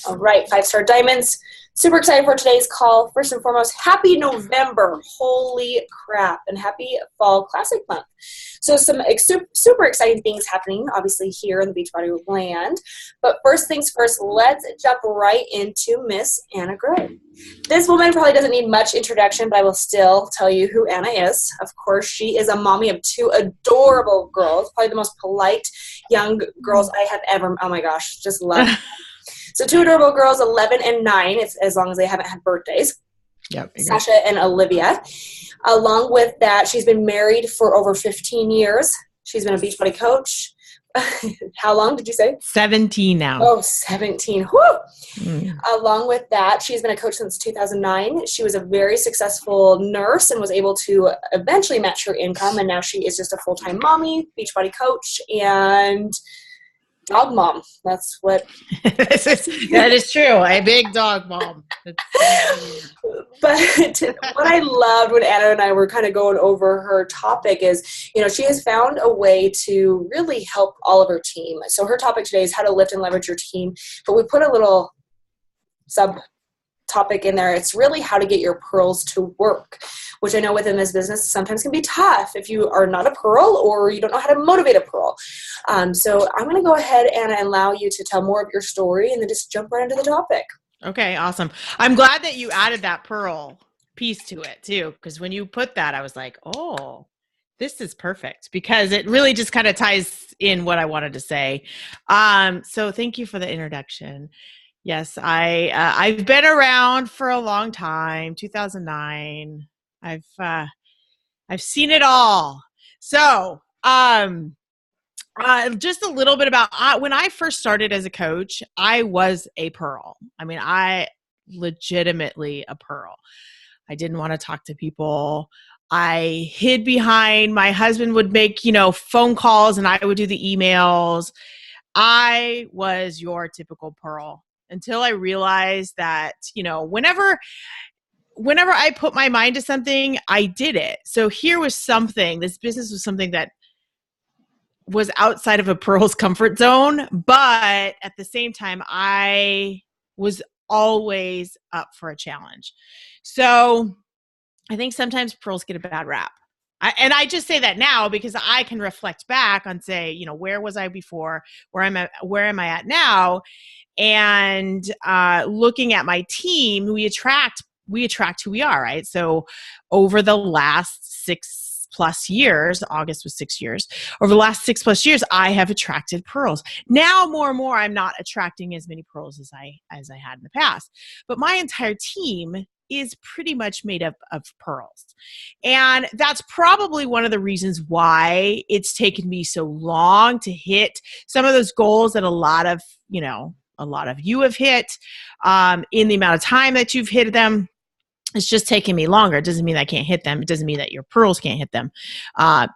All right, 5-star diamonds. Super excited for today's call. First and foremost, happy November. Holy crap. And happy Fall Classic Month. So some super exciting things happening, obviously, here in the Beachbody land. But first things first, let's jump right into Miss Anna Gray. This woman probably doesn't need much introduction, but I will still tell you who Anna is. Of course, she is a mommy of 2 adorable girls, probably the most polite young girls I have ever, oh my gosh, just love them. So 2 adorable girls, 11 and 9, as long as they haven't had birthdays. Yep. Sasha and Olivia. Along with that, she's been married for over 15 years. She's been a Beachbody coach. How long did you say? 17 now. Oh, 17. Whoo! Along with that, she's been a coach since 2009. She was a very successful nurse and was able to eventually match her income. And now she is just a full-time mommy, Beachbody coach, and dog mom. That's what. That is true. A big dog mom. But what I loved when Anna and I were kind of going over her topic is, she has found a way to really help all of her team. So her topic today is how to lift and leverage your team. But we put a little subtopic in there. It's really how to get your pearls to work, which I know within this business sometimes can be tough if you are not a pearl or you don't know how to motivate a pearl. So I'm going to go ahead, Anna, and allow you to tell more of your story and then just jump right into the topic. Okay, awesome. I'm glad that you added that pearl piece to it too, because when you put that, I was like, oh, this is perfect, because it really just kind of ties in what I wanted to say. So thank you for the introduction. Yes, I've been around for a long time, 2009. I've seen it all. So, just a little bit about when I first started as a coach, I was a pearl. I mean, I legitimately a pearl. I didn't want to talk to people. I hid behind, my husband would make, phone calls and I would do the emails. I was your typical pearl until I realized that, whenever I put my mind to something, I did it. So here was something, this business was something that was outside of a pearl's comfort zone, but at the same time, I was always up for a challenge. So I think sometimes pearls get a bad rap. I just say that now because I can reflect back on, say, where was I before, where am I at now? And looking at my team, we attract who we are, right? So over the last 6+ years, August was 6 years, over the last 6+ years, I have attracted pearls. Now more and more, I'm not attracting as many pearls as I had in the past, but my entire team is pretty much made up of pearls. And that's probably one of the reasons why it's taken me so long to hit some of those goals that a lot of you have hit in the amount of time that you've hit them. It's just taking me longer. It doesn't mean I can't hit them. It doesn't mean that your pearls can't hit them.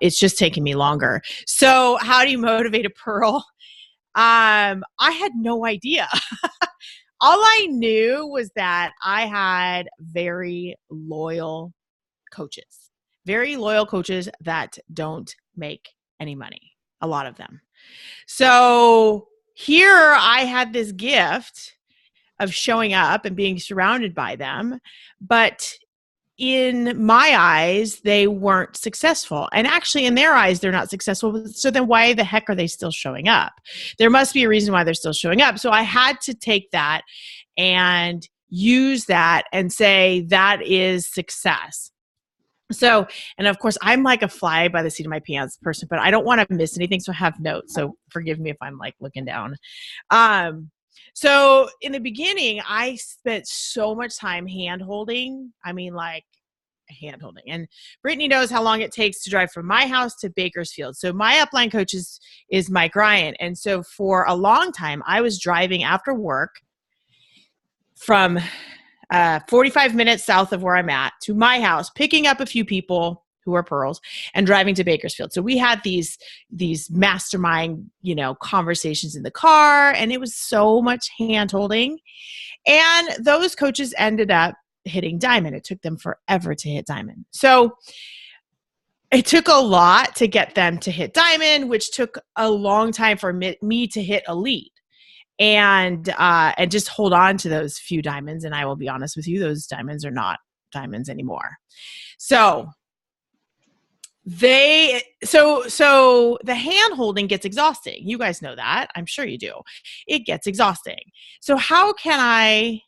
It's just taking me longer. So how do you motivate a pearl? I had no idea. All I knew was that I had very loyal coaches that don't make any money, a lot of them. So here I had this gift of showing up and being surrounded by them, but in my eyes, they weren't successful. And actually in their eyes, they're not successful. So then why the heck are they still showing up? There must be a reason why they're still showing up. So I had to take that and use that and say, that is success. So, and of course, I'm like a fly by the seat of my pants person, but I don't want to miss anything. So I have notes. So forgive me if I'm like looking down. So in the beginning, I spent so much time hand-holding. I mean, like hand-holding. And Brittany knows how long it takes to drive from my house to Bakersfield. So my upline coach is Mike Ryan. And so for a long time, I was driving after work from 45 minutes south of where I'm at to my house, picking up a few people who are pearls and driving to Bakersfield. So we had these mastermind, conversations in the car, and it was so much hand holding. And those coaches ended up hitting diamond. It took them forever to hit diamond. So it took a lot to get them to hit diamond, which took a long time for me to hit elite. and just hold on to those few diamonds. And I will be honest with you, those diamonds are not diamonds anymore. So so the hand holding gets exhausting. You guys know that. I'm sure you do. It gets exhausting. So how can I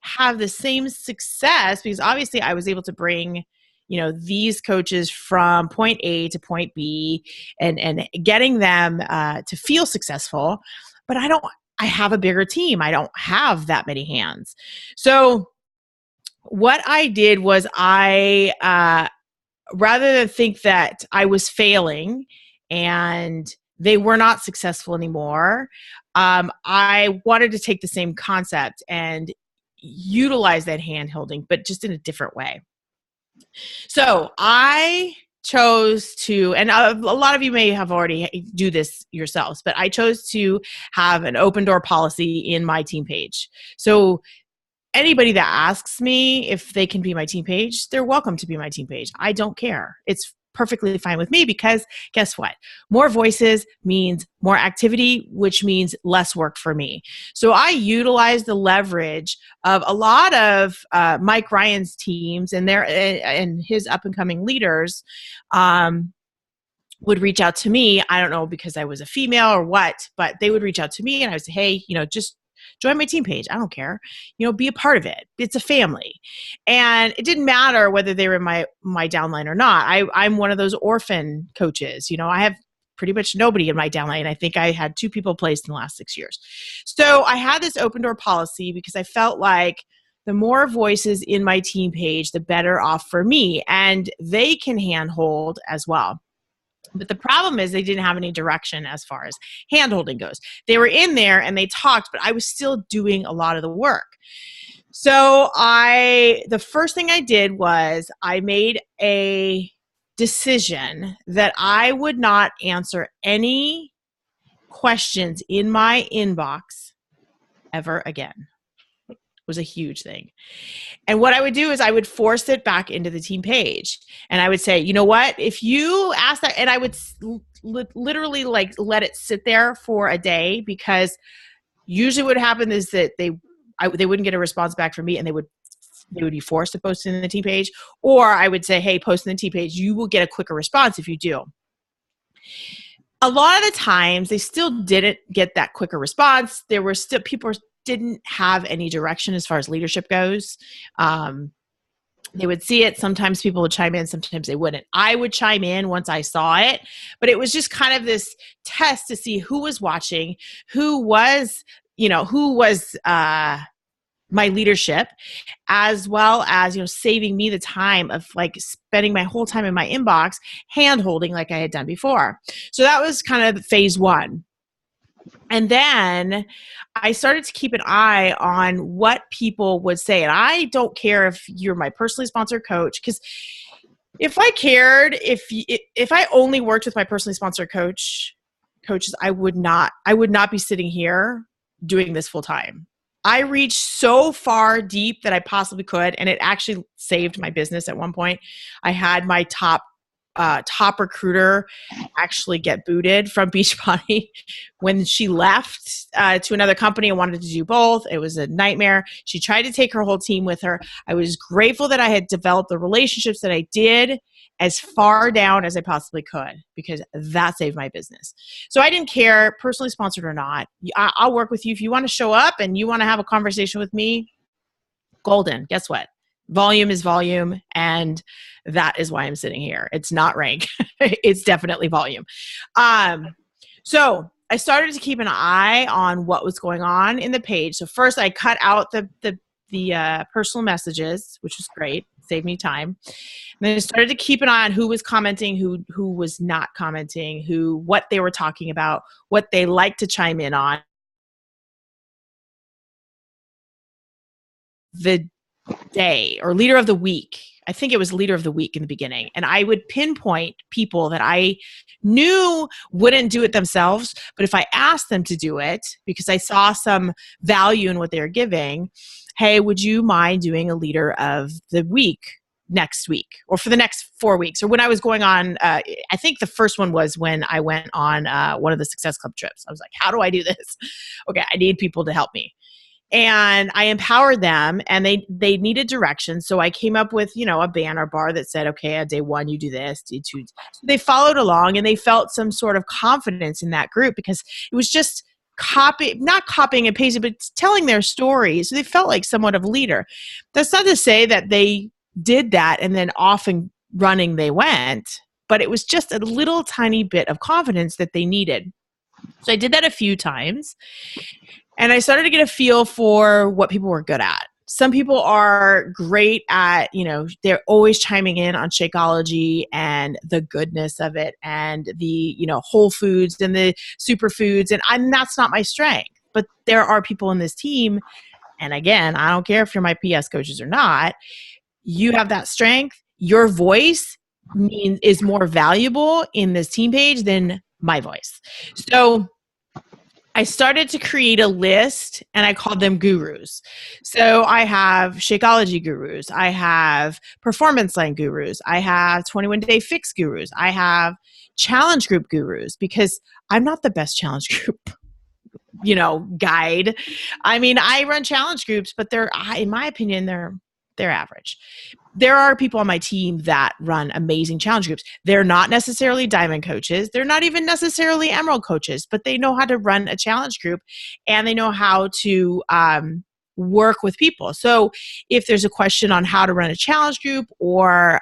have the same success? Because obviously I was able to bring, these coaches from point A to point B and getting them to feel successful. But I have a bigger team. I don't have that many hands. So what I did was rather than think that I was failing and they were not successful anymore, I wanted to take the same concept and utilize that hand holding, but just in a different way. So I chose to, and a lot of you may have already do this yourselves, but I chose to have an open door policy in my team page. So anybody that asks me if they can be my team page, they're welcome to be my team page. I don't care. It's perfectly fine with me because guess what? More voices means more activity, which means less work for me. So I utilize the leverage of a lot of Mike Ryan's teams and his up and coming leaders. Would reach out to me. I don't know because I was a female or what, but they would reach out to me and I would say, hey, just join my team page. I don't care. Be a part of it. It's a family. And it didn't matter whether they were in my downline or not. I'm one of those orphan coaches. I have pretty much nobody in my downline. I think I had 2 people placed in the last 6 years. So I had this open door policy because I felt like the more voices in my team page, the better off for me. And they can handhold as well. But the problem is they didn't have any direction as far as handholding goes. They were in there and they talked, but I was still doing a lot of the work. So the first thing I did was I made a decision that I would not answer any questions in my inbox ever again. It was a huge thing. And what I would do is I would force it back into the team page. And I would say, you know what, if you ask that, and I would literally let it sit there for a day, because usually what happened is that they wouldn't get a response back from me and they would be forced to post it in the team page. Or I would say, hey, post in the team page. You will get a quicker response if you do. A lot of the times they still didn't get that quicker response. There were still people didn't have any direction as far as leadership goes. They would see it. Sometimes people would chime in. Sometimes they wouldn't. I would chime in once I saw it, but it was just kind of this test to see who was watching, who was my leadership, as well as, saving me the time of spending my whole time in my inbox hand holding like I had done before. So that was kind of phase 1. And then I started to keep an eye on what people would say. And I don't care if you're my personally sponsored coach, because if I cared, if I only worked with my personally sponsored coaches, I would not be sitting here doing this full time. I reached so far deep that I possibly could, and it actually saved my business at one point. I had my top recruiter actually get booted from Beachbody when she left to another company and wanted to do both. It was a nightmare. She tried to take her whole team with her. I was grateful that I had developed the relationships that I did as far down as I possibly could, because that saved my business. So I didn't care, personally sponsored or not. I'll work with you. If you want to show up and you want to have a conversation with me, golden. Guess what? Volume is volume, and that is why I'm sitting here. It's not rank. It's definitely volume. So I started to keep an eye on what was going on in the page. So first I cut out the personal messages, which was great. Saved me time. And then I started to keep an eye on who was commenting, who was not commenting, what they were talking about, what they liked to chime in on. The day or leader of the week. I think it was leader of the week in the beginning. And I would pinpoint people that I knew wouldn't do it themselves, but if I asked them to do it because I saw some value in what they were giving, hey, would you mind doing a leader of the week next week or for the next 4 weeks, or when I was going on, I think the first one was when I went on one of the Success Club trips. I was like, how do I do this? Okay, I need people to help me. And I empowered them, and they needed direction. So I came up with, a banner bar that said, okay, on day 1, you do this, day 2. So they followed along, and they felt some sort of confidence in that group because it was just not copying and pasting, but telling their story. So they felt like somewhat of a leader. That's not to say that they did that and then off and running they went, but it was just a little tiny bit of confidence that they needed. So I did that a few times. And I started to get a feel for what people were good at. Some people are great at, they're always chiming in on Shakeology and the goodness of it and the, whole foods and the superfoods. And that's not my strength. But there are people in this team. And again, I don't care if you're my PS coaches or not. You have that strength. Your voice is more valuable in this team page than my voice. So I started to create a list, and I called them gurus. So I have Shakeology gurus. I have performance line gurus. I have 21-day fix gurus. I have challenge group gurus, because I'm not the best challenge group, guide. I mean, I run challenge groups, but in my opinion, they're average. There are people on my team that run amazing challenge groups. They're not necessarily diamond coaches. They're not even necessarily emerald coaches, but they know how to run a challenge group, and they know how to work with people. So if there's a question on how to run a challenge group, or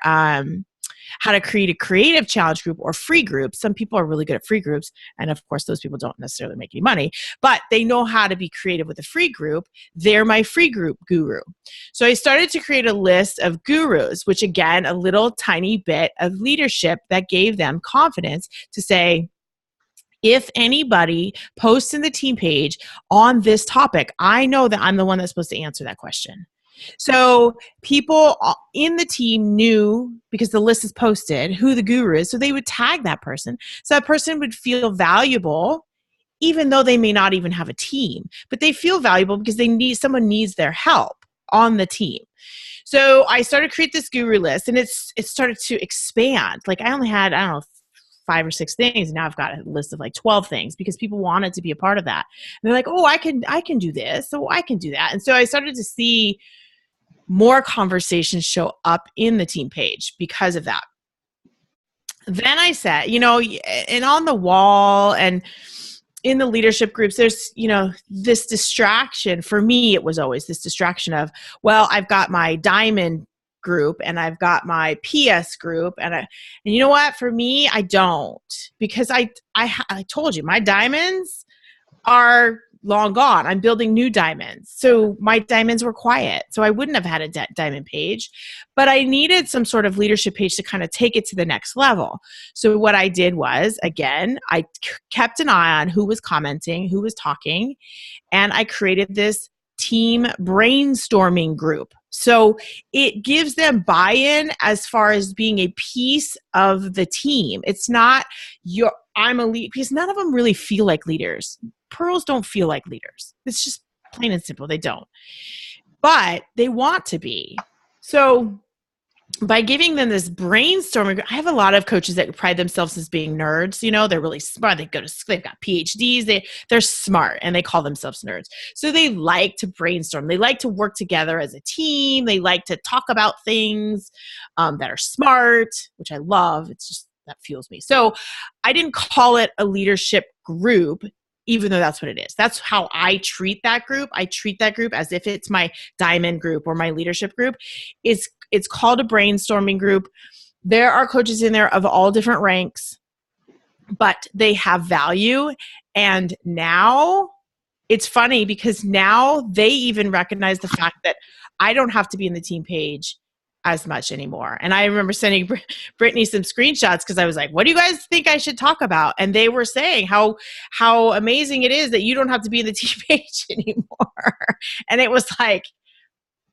how to create a creative challenge group or free groups. Some people are really good at free groups. And of course, those people don't necessarily make any money, but they know how to be creative with a free group. They're my free group guru. So I started to create a list of gurus, which again, a little tiny bit of leadership that gave them confidence to say, if anybody posts in the team page on this topic, I know that I'm the one that's supposed to answer that question. So people in the team knew, because the list is posted, who the guru is. So they would tag that person. So that person would feel valuable, even though they may not even have a team. But they feel valuable because someone needs their help on the team. So I started to create this guru list, and it started to expand. Like I only had, 5 or 6 things. And now I've got a list of like 12 things, because people wanted to be a part of that. And they're like, oh, I can do this. So I can do that. And so I started to see more conversations show up in the team page because of that. Then I said, and on the wall and in the leadership groups, there's, this distraction. For me, it was always this distraction of, well, I've got my diamond group and I've got my PS group. And you know what? For me, I don't, because I told you my diamonds are long gone. I'm building new diamonds. So my diamonds were quiet. So I wouldn't have had a diamond page, but I needed some sort of leadership page to kind of take it to the next level. So what I did was, again, I kept an eye on who was commenting, who was talking, and I created this team brainstorming group. So it gives them buy-in as far as being a piece of the team. It's not I'm a lead, because none of them really feel like leaders. Pearls don't feel like leaders. It's just plain and simple. They don't. But they want to be. So by giving them this brainstorming, I have a lot of coaches that pride themselves as being nerds. They're really smart. They've got PhDs. They're smart, and they call themselves nerds. So they like to brainstorm. They like to work together as a team. They like to talk about things that are smart, which I love. It's just, that fuels me. So I didn't call it a leadership group, even though that's what it is. That's how I treat that group. I treat that group as if it's my diamond group or my leadership group. It's called a brainstorming group. There are coaches in there of all different ranks, but they have value. And now it's funny, because now they even recognize the fact that I don't have to be in the team page as much anymore. And I remember sending Brittany some screenshots, because I was like, what do you guys think I should talk about? And they were saying how amazing it is that you don't have to be in the team page anymore. And it was like,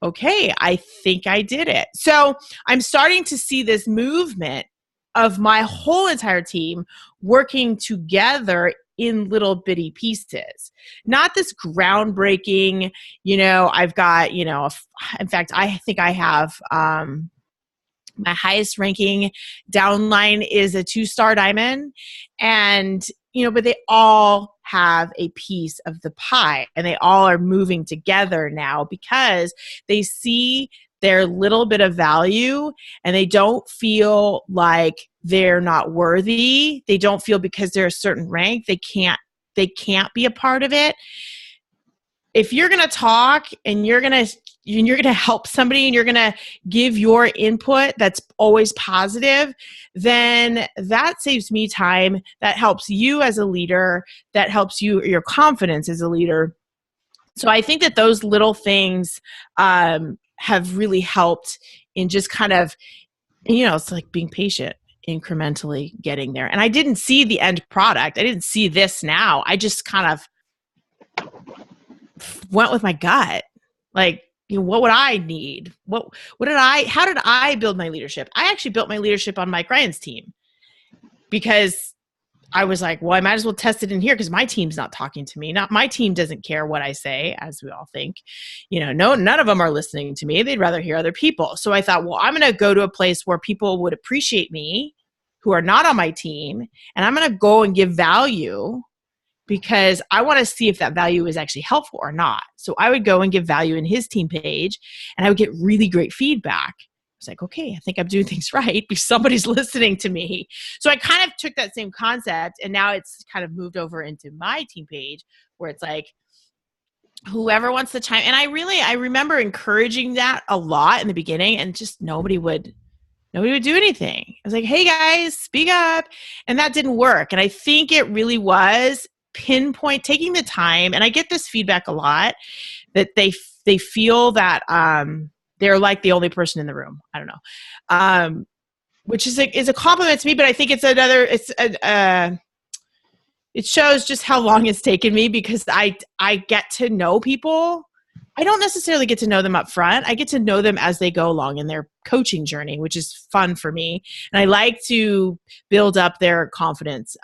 okay, I think I did it. So I'm starting to see this movement of my whole entire team working together in little bitty pieces. Not this groundbreaking, I've got, in fact, I think I have My highest ranking downline is a 2-star diamond. And, but they all have a piece of the pie, and they all are moving together now because they see their little bit of value, and they don't feel like they're not worthy. They don't feel because they're a certain rank, they can't be a part of it. If you're going to talk and you're going to help somebody and you're going to give your input that's always positive, then that saves me time. That helps you as a leader. That helps your confidence as a leader. So I think that those little things have really helped in just kind of, it's like being patient, incrementally getting there. And I didn't see the end product. I didn't see this now. I just kind of went with my gut. Like, what would I need? How did I build my leadership? I actually built my leadership on Mike Ryan's team because I was like, well, I might as well test it in here because my team's not talking to me. Not my team doesn't care what I say, as we all think. None of them are listening to me. They'd rather hear other people. So I thought, well, I'm going to go to a place where people would appreciate me who are not on my team, and I'm going to go and give value because I want to see if that value is actually helpful or not. So I would go and give value in his team page, and I would get really great feedback. I was like, okay, I think I'm doing things right because somebody's listening to me. So I kind of took that same concept, and now it's kind of moved over into my team page where it's like, whoever wants to chime. And I remember encouraging that a lot in the beginning, and just nobody would do anything. I was like, hey guys, speak up. And that didn't work. And I think it really was taking the time. And I get this feedback a lot that they feel that, they're like the only person in the room. I don't know. Which is a compliment to me, but I think it shows just how long it's taken me because I get to know people. I don't necessarily get to know them up front. I get to know them as they go along in their coaching journey, which is fun for me. And I like to build up their confidence.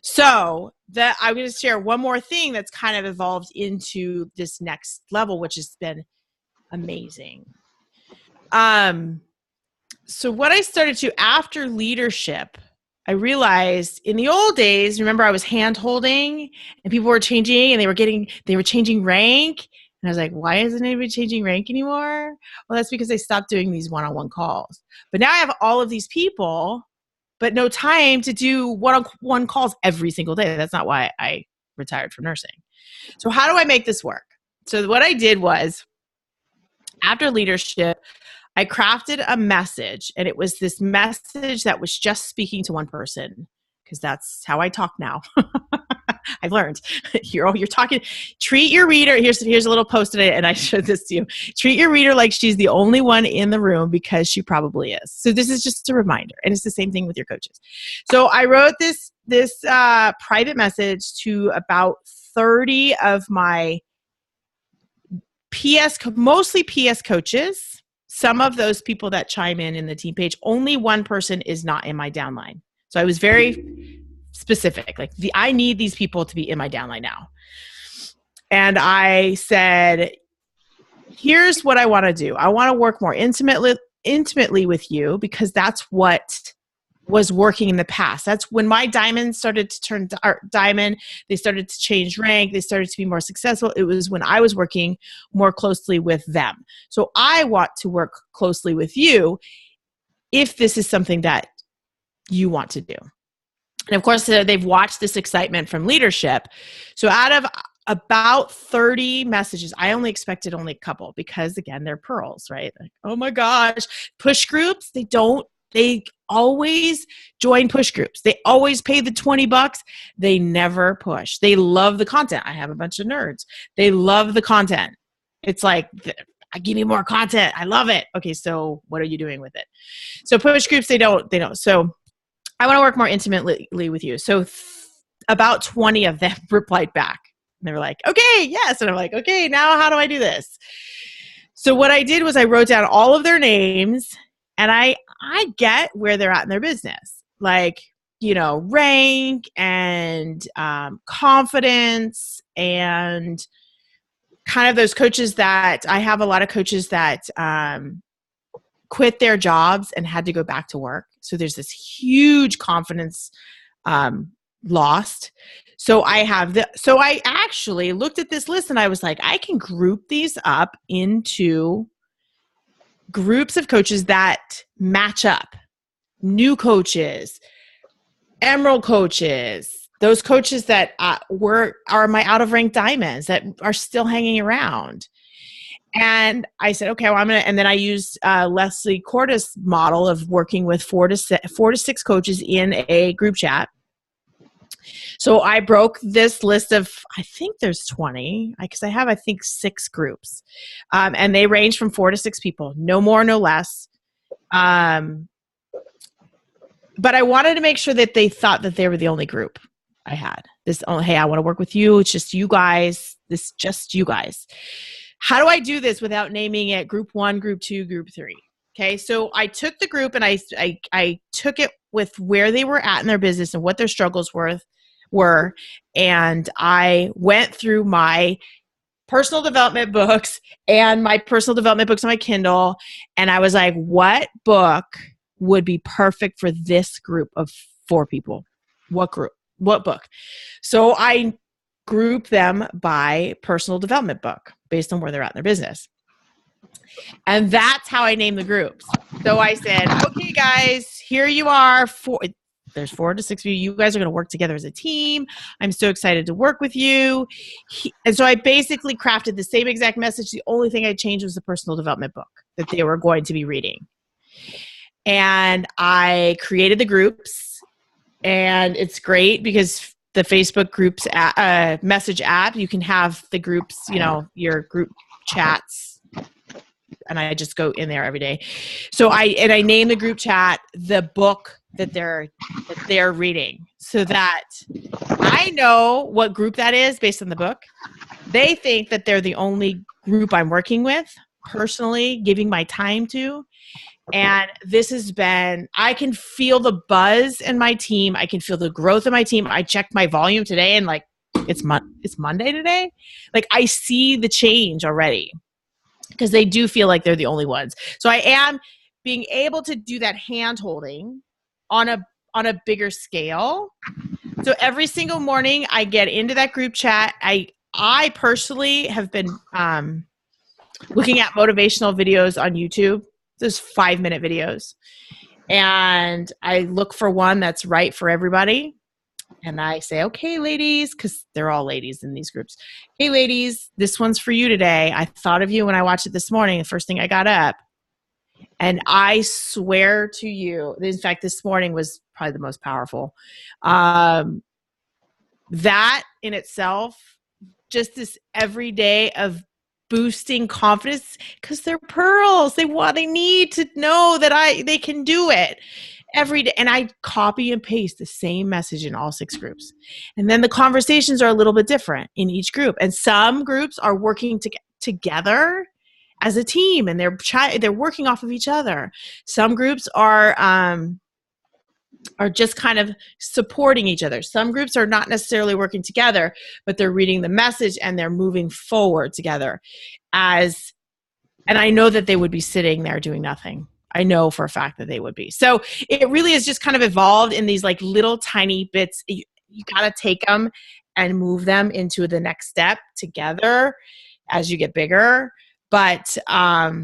So that I'm going to share one more thing that's kind of evolved into this next level, which has been amazing. So what I started to after leadership, I realized in the old days, remember I was hand holding and people were changing and they were changing rank. And I was like, why isn't anybody changing rank anymore? Well, that's because they stopped doing these one-on-one calls. But now I have all of these people, but no time to do one-on-one calls every single day. That's not why I retired from nursing. So how do I make this work? So what I did was, after leadership, I crafted a message, and it was this message that was just speaking to one person because that's how I talk now. I've learned. You're talking. Treat your reader. Here's a little post-it, and I showed this to you. Treat your reader like she's the only one in the room because she probably is. So this is just a reminder, and it's the same thing with your coaches. So I wrote this private message to about 30 of my mostly PS coaches. Some of those people that chime in the team page, only one person is not in my downline. So I was very specific. Like I need these people to be in my downline now. And I said, here's what I want to do. I want to work more intimately with you because that's what was working in the past. That's when my diamond started to turn diamond. They started to change rank. They started to be more successful. It was when I was working more closely with them. So I want to work closely with you if this is something that you want to do. And of course, they've watched this excitement from leadership. So out of about 30 messages, I only expected only a couple because, again, they're pearls, right? Like, oh my gosh, push groups, they always join push groups. They always pay the $20. They never push. They love the content. I have a bunch of nerds. They love the content. It's like, give me more content. I love it. Okay, so what are you doing with it? So push groups, they don't. So I want to work more intimately with you. So about 20 of them replied back. And they were like, okay, yes. And I'm like, okay, now how do I do this? So what I did was I wrote down all of their names. And I get where they're at in their business, like, rank and confidence and kind of those coaches that I have a lot of coaches that quit their jobs and had to go back to work. So there's this huge confidence lost. So I actually looked at this list and I was like, I can group these up into groups of coaches that match up. New coaches, emerald coaches, those coaches that are my out of rank diamonds that are still hanging around. And I said, okay, well, and then I used Leslie Corda's model of working with 4 to 6 coaches in a group chat. So I broke this list of, I think there's 20, because I have, 6 groups. And they range from 4 to 6 people, no more, no less. But I wanted to make sure that they thought that they were the only group I had. Hey, I want to work with you. It's just you guys. Just you guys. How do I do this without naming it group 1, group 2, group 3? Okay, so I took the group and I took it with where they were at in their business and what their struggles were, and I went through my personal development books and my personal development books on my Kindle, and I was like, what book would be perfect for this group of 4 people? What group? What book? So I group them by personal development book based on where they're at in their business. And that's how I named the groups. So I said, okay, guys, here you are. There's 4 to 6 of you. You guys are going to work together as a team. I'm so excited to work with you. And so I basically crafted the same exact message. The only thing I changed was the personal development book that they were going to be reading. And I created the groups. And it's great because the Facebook groups message app, you can have the groups, your group chats, and I just go in there every day. So I name the group chat the book that they're reading, so that I know what group that is based on the book. They think that they're the only group I'm working with, personally giving my time to. And this has been, I can feel the buzz in my team. I can feel the growth in my team. I checked my volume today and it's Monday today. I see the change already because they do feel like they're the only ones. So I am being able to do that hand holding on a bigger scale. So every single morning I get into that group chat. I personally have been looking at motivational videos on YouTube. There's 5-minute videos. And I look for one that's right for everybody. And I say, okay, ladies, because they're all ladies in these groups. Hey, ladies, this one's for you today. I thought of you when I watched it this morning, the first thing I got up. And I swear to you, in fact, this morning was probably the most powerful. That in itself, just this every day of boosting confidence, because they're pearls. They need to know that they can do it every day. And I copy and paste the same message in all 6 groups. And then the conversations are a little bit different in each group. And some groups are working together as a team, and they're working off of each other. Some groups are just kind of supporting each other. Some groups are not necessarily working together, but they're reading the message and they're moving forward together. And I know that they would be sitting there doing nothing. I know for a fact that they would be. So it really is just kind of evolved in these little tiny bits. You got to take them and move them into the next step together as you get bigger. But I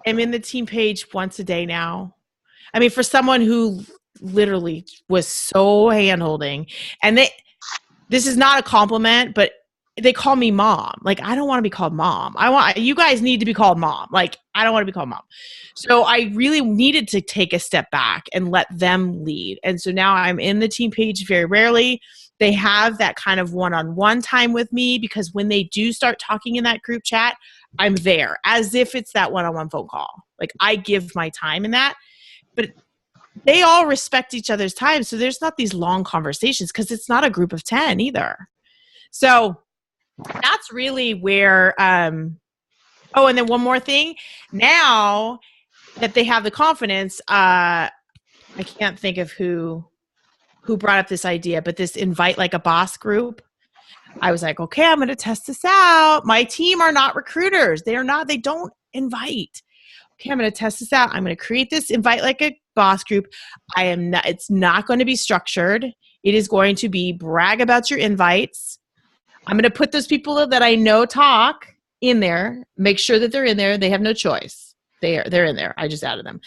am in the team page once a day now. I mean, for someone who literally was so hand-holding, and this is not a compliment, but they call me mom. I don't want to be called mom. You guys need to be called mom. I don't want to be called mom. So I really needed to take a step back and let them lead. And so now I'm in the team page very rarely. They have that kind of one-on-one time with me, because when they do start talking in that group chat, I'm there as if it's that one-on-one phone call. I give my time in that. But they all respect each other's time. So there's not these long conversations, because it's not a group of 10 either. So that's really where, and then one more thing. Now that they have the confidence, I can't think of who brought up this idea, but this invite like a boss group. I was like, okay, I'm going to test this out. My team are not recruiters. They don't invite. Okay, I'm going to test this out. I'm going to create this invite like a boss group. It's not going to be structured. It is going to be brag about your invites. I'm going to put those people that I know talk in there, make sure that they're in there. They have no choice. They're in there. I just added them.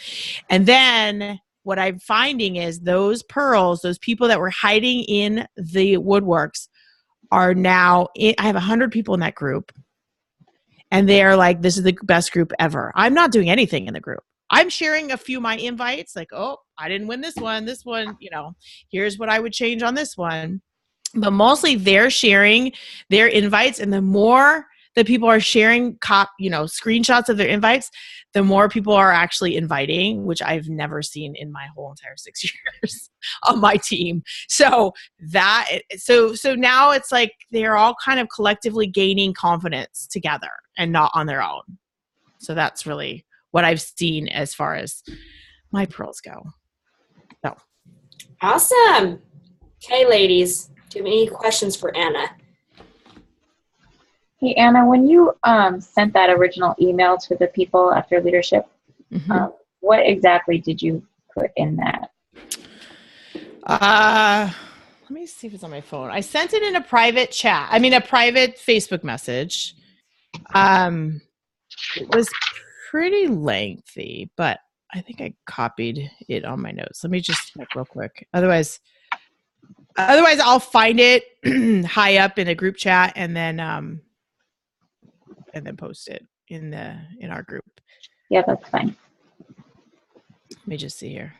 And then what I'm finding is those pearls, those people that were hiding in the woodworks are now I have 100 people in that group. And they're like, this is the best group ever. I'm not doing anything in the group. I'm sharing a few of my invites, like, oh, I didn't win this one. This one, here's what I would change on this one. But mostly they're sharing their invites. And the more that people are sharing screenshots of their invites, the more people are actually inviting, which I've never seen in my whole entire 6 years on my team. So now it's like they're all kind of collectively gaining confidence together and not on their own. So that's really what I've seen as far as my pearls go. So awesome. Okay, ladies, do you have any questions for Anna? Hey, Anna, when you sent that original email to the people after leadership, what exactly did you put in that? Let me see if it's on my phone. I sent it in a private chat. I mean, a private Facebook message. It was pretty lengthy, but I think I copied it on my notes. Let me just check real quick. Otherwise I'll find it high up in a group chat and then post it in our group. Yeah, that's fine. Let me just see here.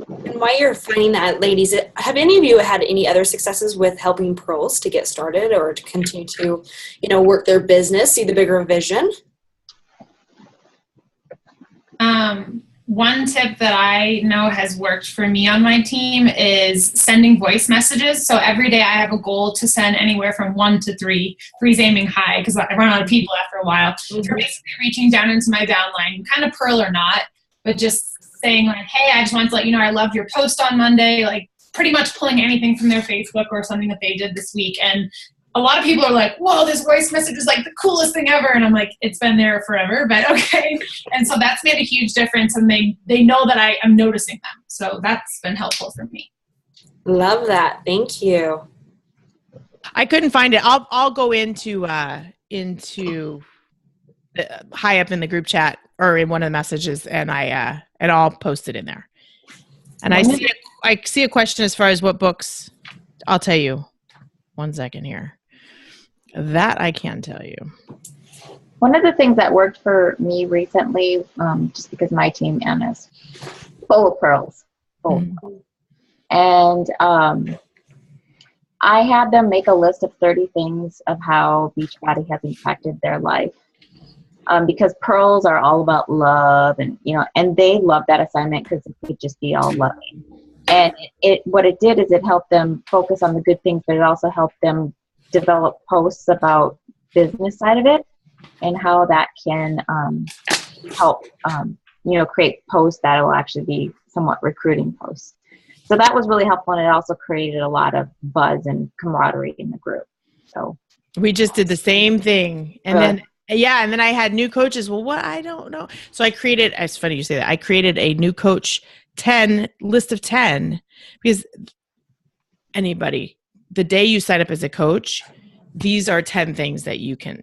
And while you're finding that, ladies, have any of you had any other successes with helping pearls to get started or to continue to, work their business, see the bigger vision? One tip that I know has worked for me on my team is sending voice messages. So every day I have a goal to send anywhere from 1 to 3. 3's aiming high because I run out of people after a while. Mm-hmm. So basically reaching down into my downline, kind of pearl or not, but just saying like, hey, I just wanted to let you know I loved your post on Monday, like pretty much pulling anything from their Facebook or something that they did this week. And a lot of people are like, whoa, this voice message is like the coolest thing ever. And I'm like, it's been there forever, but okay. And so that's made a huge difference. And they know that I am noticing them. So that's been helpful for me. Love that. Thank you. I couldn't find it. I'll go into high up in the group chat or in one of the messages and I'll post it in there. And I see a question as far as what books. I'll tell you. 1 second here. That I can tell you. One of the things that worked for me recently, just because my team, Anna's full of pearls. And I had them make a list of 30 things of how Beachbody has impacted their life. Because pearls are all about love and they love that assignment because it could just be all loving. And what it did is it helped them focus on the good things, but it also helped them develop posts about business side of it and how that can help, create posts that will actually be somewhat recruiting posts. So that was really helpful, and it also created a lot of buzz and camaraderie in the group. So we just did the same thing, and then I had new coaches. Well, what? I don't know. So I created. It's funny you say that. I created a new coach 10 list of 10 because anybody, the day you sign up as a coach, these are 10 things that you can,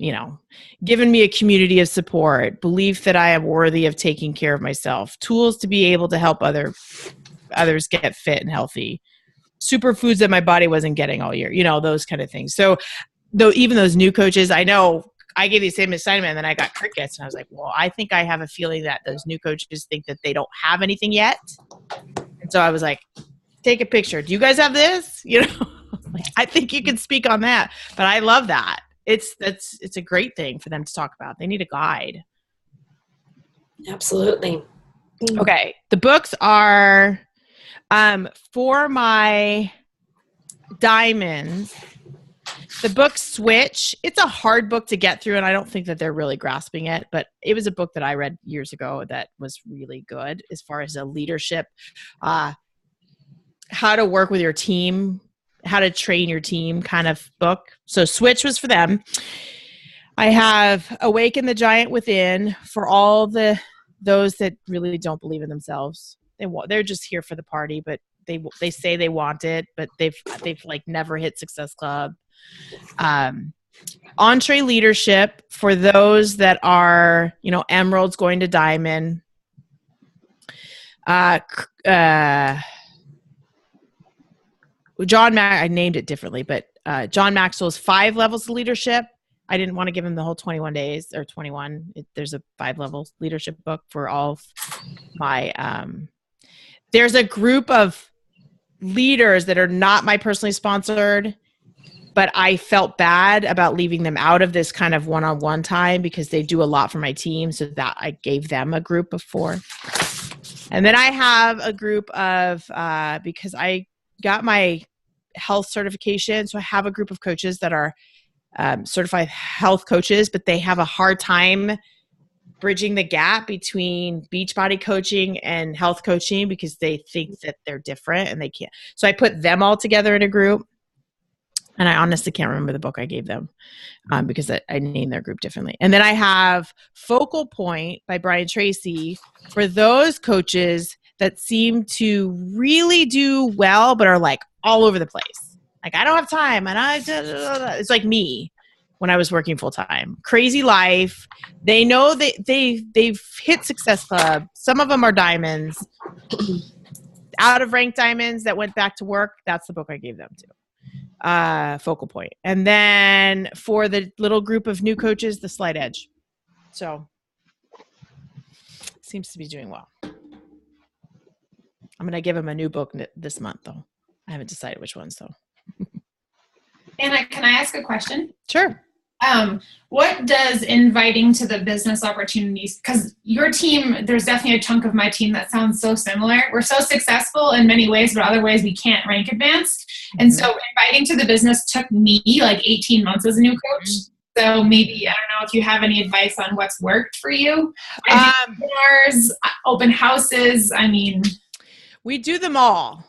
given me a community of support, belief that I am worthy of taking care of myself, tools to be able to help others get fit and healthy, superfoods that my body wasn't getting all year, those kind of things. So though, even those new coaches, I know I gave the same assignment and then I got crickets and I was like, well, I think I have a feeling that those new coaches think that they don't have anything yet. And so I was like, take a picture. Do you guys have this? I think you can speak on that, but I love that. It's a great thing for them to talk about. They need a guide. Absolutely. Okay. The books are, for my diamonds, the book Switch. It's a hard book to get through, and I don't think that they're really grasping it, but it was a book that I read years ago that was really good as far as a leadership, how to work with your team, how to train your team kind of book. So Switch was for them. I have Awaken the Giant Within for all those that really don't believe in themselves. They're just here for the party, but they say they want it, but they've like never hit Success Club. Entree Leadership for those that are, emeralds going to diamond. I named it differently, but John Maxwell's 5 levels of leadership. I didn't want to give him the whole 21 days or 21. There's a 5 levels leadership book for all of my, there's a group of leaders that are not my personally sponsored, but I felt bad about leaving them out of this kind of one-on-one time because they do a lot for my team. So that I gave them a group of 4. And then I have a group of, because I got my health certification. So I have a group of coaches that are certified health coaches, but they have a hard time bridging the gap between Beachbody coaching and health coaching because they think that they're different and they can't. So I put them all together in a group. And I honestly can't remember the book I gave them because I named their group differently. And then I have Focal Point by Brian Tracy for those coaches that seem to really do well, but are like all over the place. Like, I don't have time. And it's like me when I was working full time. Crazy life. They know that they've hit Success Club. Some of them are diamonds. Out of rank diamonds that went back to work. That's the book I gave them to. Focal Point. And then for the little group of new coaches, the Slight Edge. So seems to be doing well. I'm going to give him a new book this month though. I haven't decided which one. So. Anna, can I ask a question? Sure. What does inviting to the business opportunities, because your team, there's definitely a chunk of my team that sounds so similar. We're so successful in many ways, but other ways we can't rank advanced. And so inviting to the business took me like 18 months as a new coach. So maybe, I don't know if you have any advice on what's worked for you. Webinars, open houses. I mean, we do them all.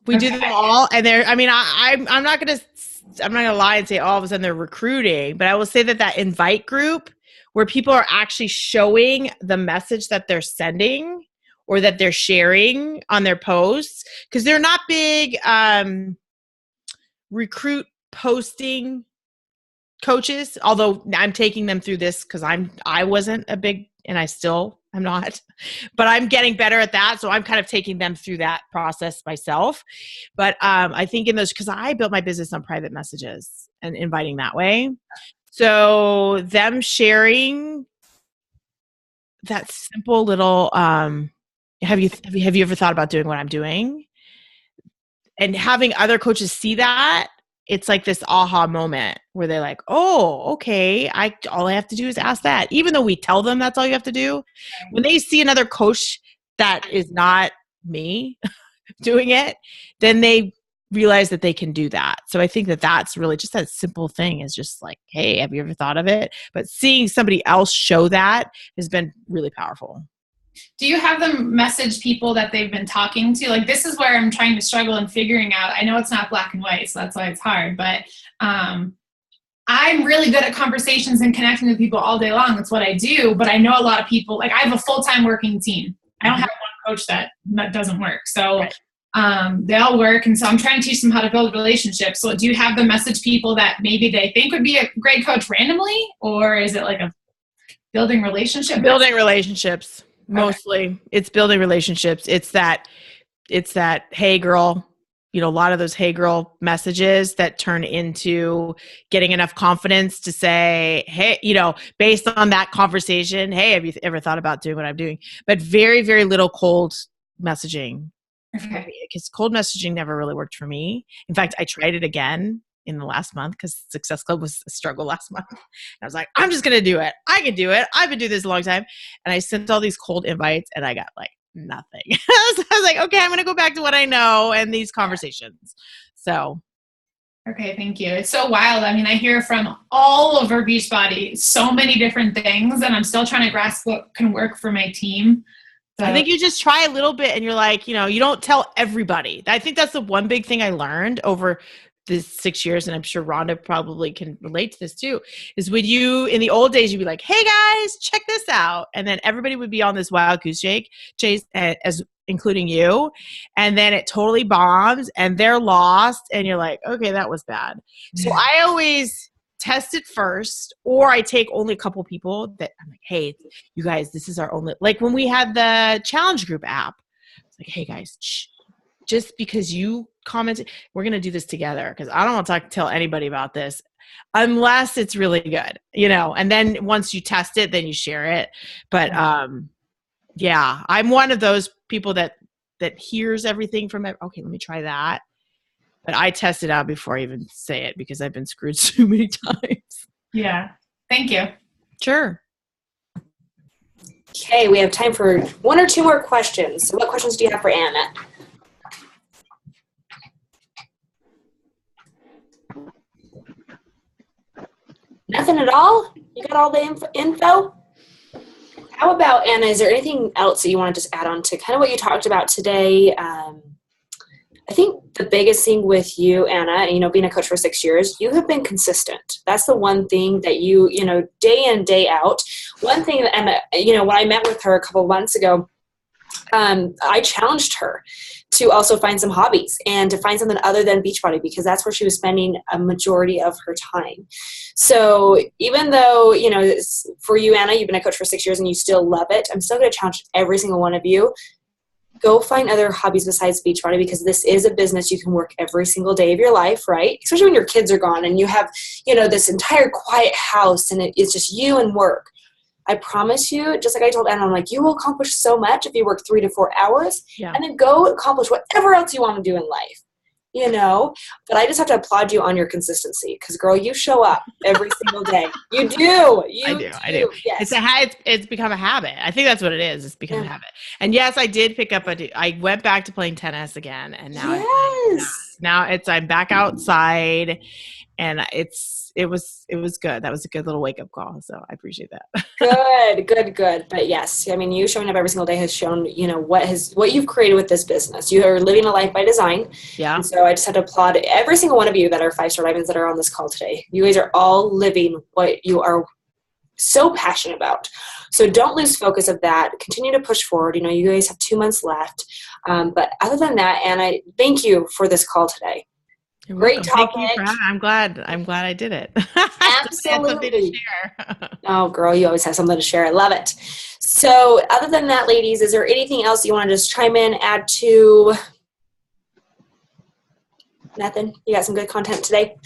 We do them all. And I'm not going to lie and say all of a sudden they're recruiting, but I will say that invite group where people are actually showing the message that they're sending or that they're sharing on their posts, because they're not big recruit posting coaches, although I'm taking them through this because I wasn't a big, and I'm not, but I'm getting better at that. So I'm kind of taking them through that process myself. But I think in those, because I built my business on private messages and inviting that way. So them sharing that simple little, have you ever thought about doing what I'm doing? And having other coaches see that, it's like this aha moment where they're like, oh, okay, all I have to do is ask that. Even though we tell them that's all you have to do, when they see another coach that is not me doing it, then they realize that they can do that. So I think that that's really just that simple thing is just like, hey, have you ever thought of it? But seeing somebody else show that has been really powerful. Do you have them message people that they've been talking to? Like, this is where I'm trying to struggle in figuring out. I know it's not black and white, so that's why it's hard. But I'm really good at conversations and connecting with people all day long. That's what I do. But I know a lot of people, like I have a full-time working team. I don't have one coach that doesn't work. So they all work. And so I'm trying to teach them how to build relationships. So do you have them message people that maybe they think would be a great coach randomly? Or is it like a building relationship? Building relationships. Mostly it's building relationships. It's that, hey girl, a lot of those hey girl messages that turn into getting enough confidence to say, hey, based on that conversation, hey, have you ever thought about doing what I'm doing? But very, very little cold messaging. Okay. Because cold messaging never really worked for me. In fact, I tried it again in the last month because Success Club was a struggle last month. And I was like, I'm just going to do it. I can do it. I've been doing this a long time. And I sent all these cold invites and I got like nothing. So I was like, okay, I'm going to go back to what I know and these conversations. So. Okay, thank you. It's so wild. I mean, I hear from all over Beachbody so many different things, and I'm still trying to grasp what can work for my team. So. I think you just try a little bit and you're like, you don't tell everybody. I think that's the one big thing I learned over this 6 years, and I'm sure Rhonda probably can relate to this too, is when you, in the old days, you'd be like, hey guys, check this out. And then everybody would be on this wild goose chase, as including you. And then it totally bombs and they're lost. And you're like, okay, that was bad. So I always test it first, or I take only a couple people that I'm like, hey, you guys, this is our only, like when we had the challenge group app, it's like, hey guys, just because you commented, we're going to do this together. Cause I don't want to tell anybody about this unless it's really good, and then once you test it, then you share it. But, yeah, I'm one of those people that hears everything from it. Okay, let me try that. But I test it out before I even say it because I've been screwed so many times. Yeah. Thank you. Sure. Okay, we have time for one or two more questions. So what questions do you have for Anna? Nothing at all? You got all the info? How about, Anna, is there anything else that you want to just add on to kind of what you talked about today? I think the biggest thing with you, Anna, being a coach for 6 years, you have been consistent. That's the one thing that you, day in, day out. One thing, and when I met with her a couple of months ago, I challenged her to also find some hobbies and to find something other than Beachbody, because that's where she was spending a majority of her time. So even though, for you, Anna, you've been a coach for 6 years and you still love it, I'm still going to challenge every single one of you. Go find other hobbies besides Beachbody, because this is a business you can work every single day of your life, right? Especially when your kids are gone and you have, this entire quiet house and it's just you and work. I promise you, just like I told Anna, I'm like, you will accomplish so much if you work 3 to 4 hours and then go accomplish whatever else you want to do in life, But I just have to applaud you on your consistency, because, girl, you show up every single day. You do. I do. Yes. It's become a habit. I think that's what it is. It's become a habit. And yes, I did pick up I went back to playing tennis again, and now I'm back outside, and it was good. That was a good little wake up call. So I appreciate that. Good. But yes, you showing up every single day has shown, what you've created with this business. You are living a life by design. Yeah. And so I just had to applaud every single one of you that are 5-star diamonds that are on this call today. You guys are all living what you are so passionate about. So don't lose focus of that. Continue to push forward. You guys have 2 months left. But other than that, Anna, thank you for this call today. Great topic. I'm glad I did it. Absolutely. To share. Oh, girl, you always have something to share. I love it. So other than that, ladies, is there anything else you want to just chime in, add to? Nothing? You got some good content today?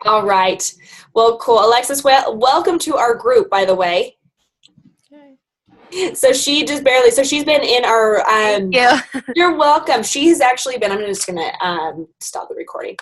All right. Well, cool. Alexis, welcome to our group, by the way. So she's been in our, Thank you. You're welcome. She's actually been, I'm just going to stop the recording.